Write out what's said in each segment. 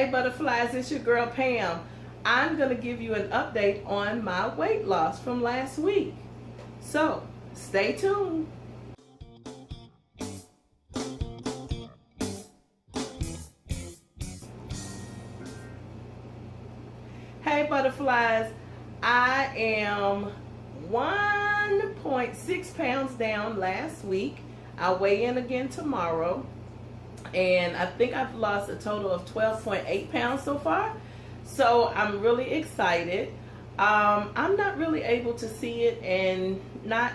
Hey butterflies, it's your girl Pam. I'm going to give you an update on my weight loss from last week. So, stay tuned. Hey butterflies, I am 1.6 pounds down last week. I'll weigh in again tomorrow. And I think I've lost a total of 12.8 pounds so far. So I'm really excited. I'm not really able to see it, and not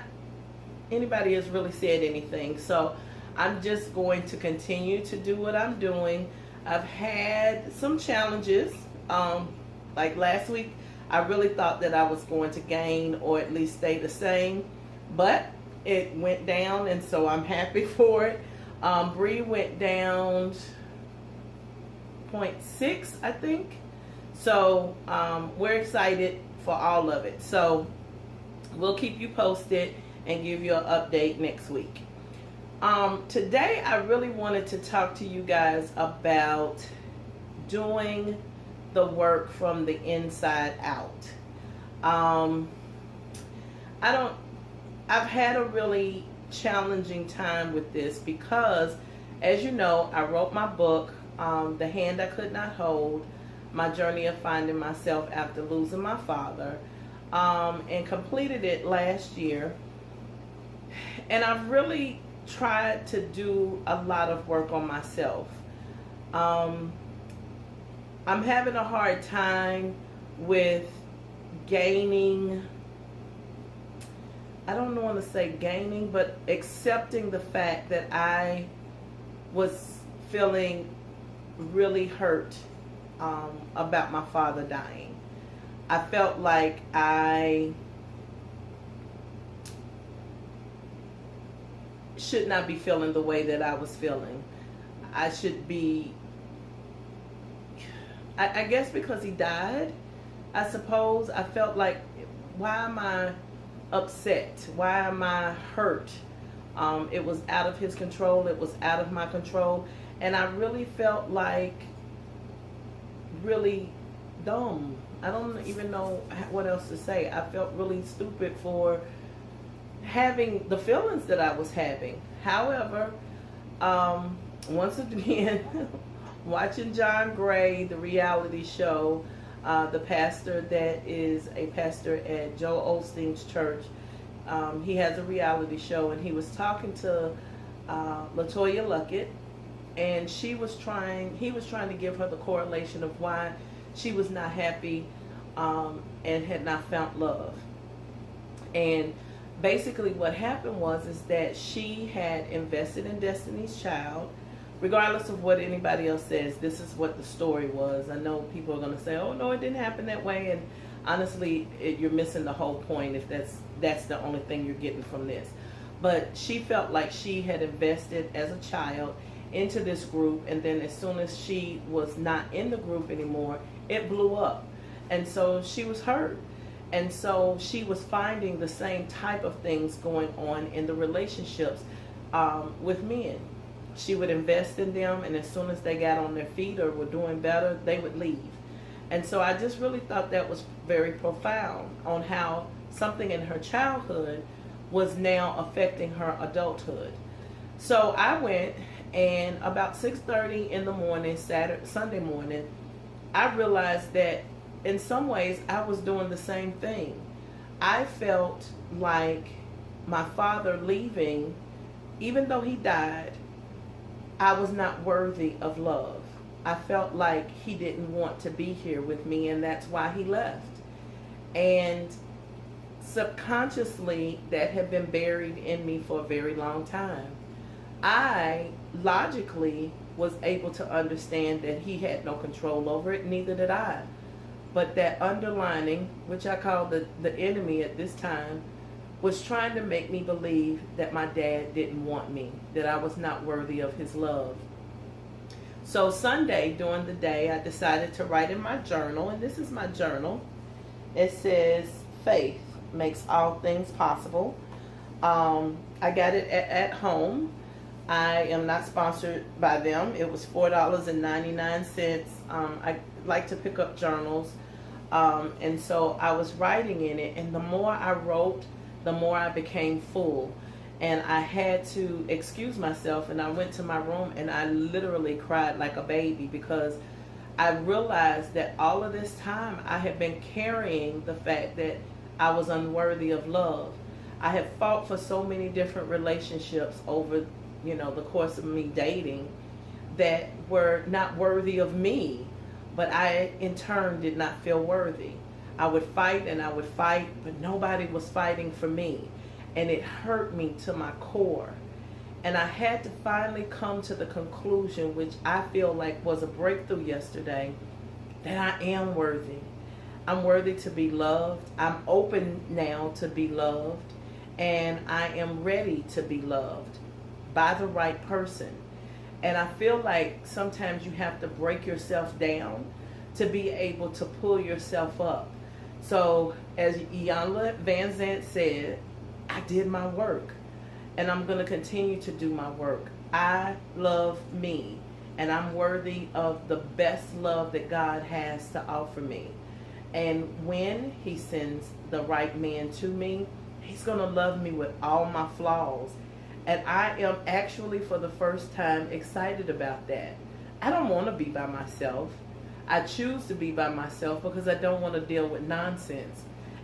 anybody has really said anything. So I'm just going to continue to do what I'm doing. I've had some challenges. Like last week, I really thought that I was going to gain or at least stay the same. But it went down, and so I'm happy for it. Bree went down 0.6, I think. So we're excited for all of it. So we'll keep you posted and give you an update next week. Today I really wanted to talk to you guys about doing the work from the inside out. I've had a really challenging time with this because, as you know, I wrote my book, The Hand I Could Not Hold, My Journey of Finding Myself After Losing My Father, and completed it last year. And I've really tried to do a lot of work on myself. I'm having a hard time with gaining, I don't want to say gaining, but accepting the fact that I was feeling really hurt about my father dying. I felt like I should not be feeling the way that I was feeling. I should be, I guess because he died, I suppose, I felt like, why am I upset? Why am I hurt? It was out of his control. It was out of my control. And I really felt like really dumb. I don't even know what else to say. I felt really stupid for having the feelings that I was having. However, once again, watching John Gray, the reality show, the pastor that is a pastor at Joel Osteen's church, he has a reality show, and he was talking to LaToya Luckett, and he was trying to give her the correlation of why she was not happy and had not found love. And basically what happened is that she had invested in Destiny's Child. Regardless of what anybody else says, this is what the story was. I know people are going to say, oh no, it didn't happen that way, and honestly, you're missing the whole point if that's the only thing you're getting from this. But she felt like she had invested as a child into this group, and then as soon as she was not in the group anymore, it blew up. And so she was hurt. And so she was finding the same type of things going on in the relationships with men. She would invest in them, and as soon as they got on their feet or were doing better, they would leave. And so I just really thought that was very profound on how something in her childhood was now affecting her adulthood. So I went, and about 6:30 in the morning, Sunday morning, I realized that in some ways I was doing the same thing. I felt like my father leaving, even though he died, I was not worthy of love. I felt like he didn't want to be here with me, and that's why he left. And subconsciously, that had been buried in me for a very long time. I logically was able to understand that he had no control over it, neither did I. But that underlining, which I call the enemy at this time, was trying to make me believe that my dad didn't want me, that I was not worthy of his love. So Sunday, during the day, I decided to write in my journal, and this is my journal. It says, faith makes all things possible. I got it at home. I am not sponsored by them. It was $4.99. I like to pick up journals. And so I was writing in it, and the more I wrote, the more I became full. And I had to excuse myself, and I went to my room and I literally cried like a baby, because I realized that all of this time I had been carrying the fact that I was unworthy of love. I had fought for so many different relationships over, the course of me dating, that were not worthy of me, but I in turn did not feel worthy. I would fight and I would fight, but nobody was fighting for me, and it hurt me to my core. And I had to finally come to the conclusion, which I feel like was a breakthrough yesterday, that I am worthy. I'm worthy to be loved. I'm open now to be loved, and I am ready to be loved by the right person. And I feel like sometimes you have to break yourself down to be able to pull yourself up. So as Iyanla Van Zant said, I did my work, and I'm going to continue to do my work. I love me, and I'm worthy of the best love that God has to offer me. And when he sends the right man to me, he's going to love me with all my flaws. And I am actually, for the first time, excited about that. I don't want to be by myself. I choose to be by myself because I don't want to deal with nonsense.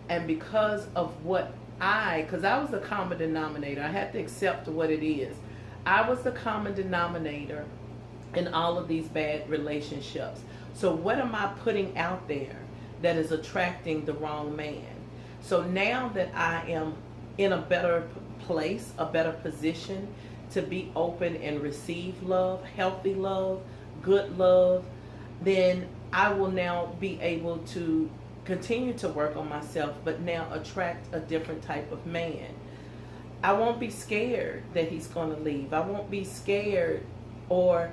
And because of because I was the common denominator. I had to accept what it is. I was the common denominator in all of these bad relationships. So what am I putting out there that is attracting the wrong man? So now that I am in a better place, a better position to be open and receive love, healthy love, good love, then I will now be able to continue to work on myself, but now attract a different type of man. I won't be scared that he's going to leave. I won't be scared or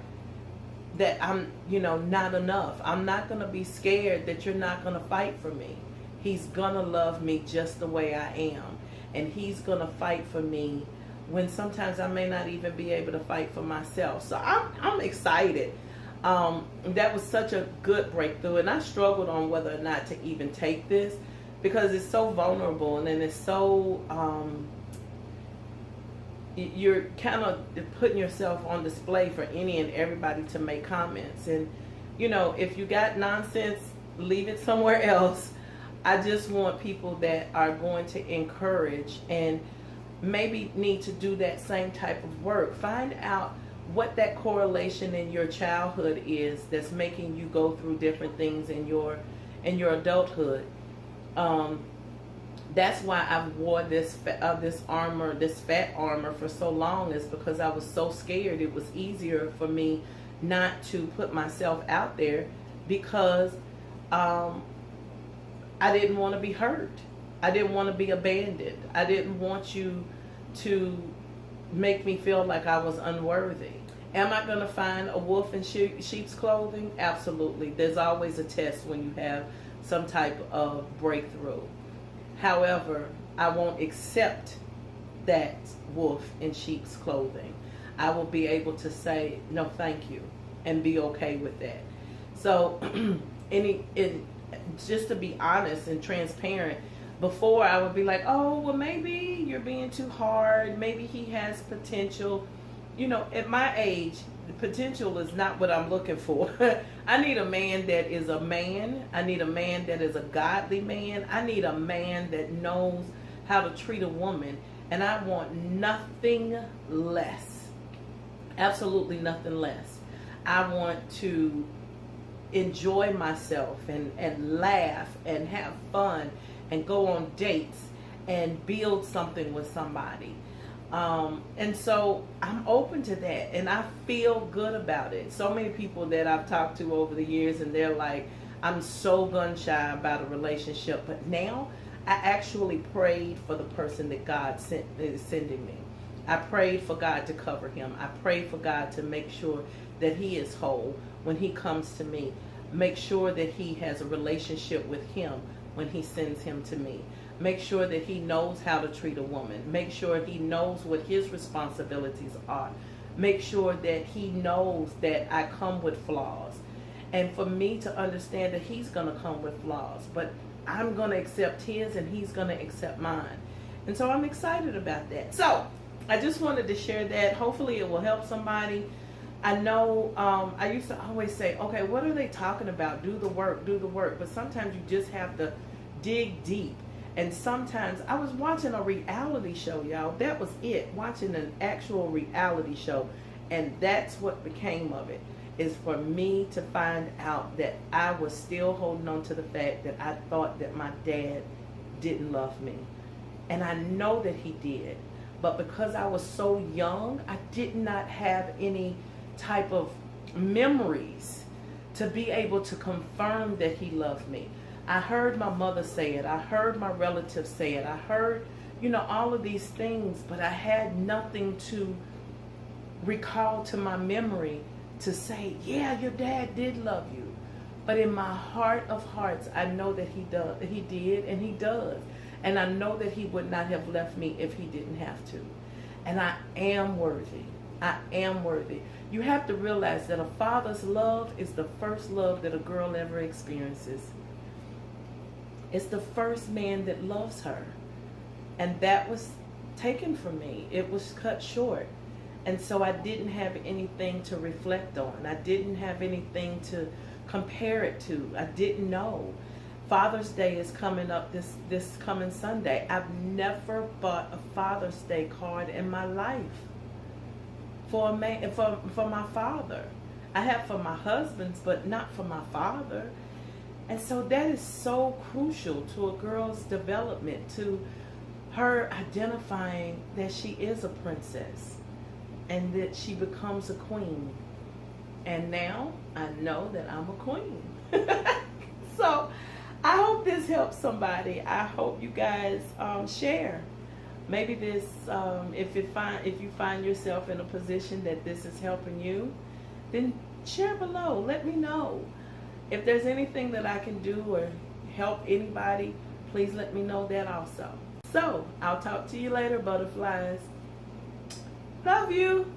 that I'm, not enough. I'm not going to be scared that you're not going to fight for me. He's going to love me just the way I am. And he's going to fight for me when sometimes I may not even be able to fight for myself. So I'm excited. That was such a good breakthrough. And I struggled on whether or not to even take this, because it's so vulnerable, and then it's so, you're kind of putting yourself on display for any and everybody to make comments. And, if you got nonsense, leave it somewhere else. I just want people that are going to encourage and maybe need to do that same type of work. Find out what that correlation in your childhood is that's making you go through different things in your adulthood. That's why I wore this armor, this fat armor, for so long, is because I was so scared. It was easier for me not to put myself out there because I didn't want to be hurt. I didn't want to be abandoned. I didn't want you to make me feel like I was unworthy. Am I going to find a wolf in sheep's clothing? Absolutely. There's always a test when you have some type of breakthrough. However, I won't accept that wolf in sheep's clothing. I will be able to say, no, thank you, and be okay with that. So, just to be honest and transparent, before I would be like, oh, well, maybe you're being too hard. Maybe he has potential. At my age, the potential is not what I'm looking for. I need a man that is a man. I need a man that is a godly man. I need a man that knows how to treat a woman. And I want nothing less. Absolutely nothing less. I want to enjoy myself and laugh and have fun and go on dates and build something with somebody. And so I'm open to that, and I feel good about it. So many people that I've talked to over the years, and they're like, I'm so gun shy about a relationship, but now I actually prayed for the person that God is sending me. I prayed for God to cover him. I prayed for God to make sure that he is whole when he comes to me. Make sure that he has a relationship with him when he sends him to me. Make sure that he knows how to treat a woman. Make sure he knows what his responsibilities are. make sure that he knows that I come with flaws. And for me to understand that he's going to come with flaws, but I'm going to accept his and he's going to accept mine. And so I'm excited about that. So I just wanted to share that. Hopefully it will help somebody. I know I used to always say, okay, what are they talking about? Do the work, do the work. But sometimes you just have to dig deep. And sometimes I was watching a reality show, y'all. That was it, watching an actual reality show. And that's what became of it, is for me to find out that I was still holding on to the fact that I thought that my dad didn't love me. And I know that he did. But because I was so young, I did not have any type of memories to be able to confirm that he loved me. I heard my mother say it. I heard my relatives say it. I heard, all of these things, but I had nothing to recall to my memory to say, yeah, your dad did love you. But in my heart of hearts, I know that he did, and he does. And I know that he would not have left me if he didn't have to. And I am worthy. I am worthy. You have to realize that a father's love is the first love that a girl ever experiences. It's the first man that loves her. And that was taken from me. It was cut short. And so I didn't have anything to reflect on. I didn't have anything to compare it to. I didn't know. Father's Day is coming up this coming Sunday. I've never bought a Father's Day card in my life for a man, for my father. I have for my husband's, but not for my father. And so that is so crucial to a girl's development, to her identifying that she is a princess and that she becomes a queen. And now I know that I'm a queen. So I hope this helps somebody. I hope you guys share. Maybe this, if you find yourself in a position that this is helping you, then share below. Let me know. If there's anything that I can do or help anybody, please let me know that also. So I'll talk to you later, butterflies. Love you.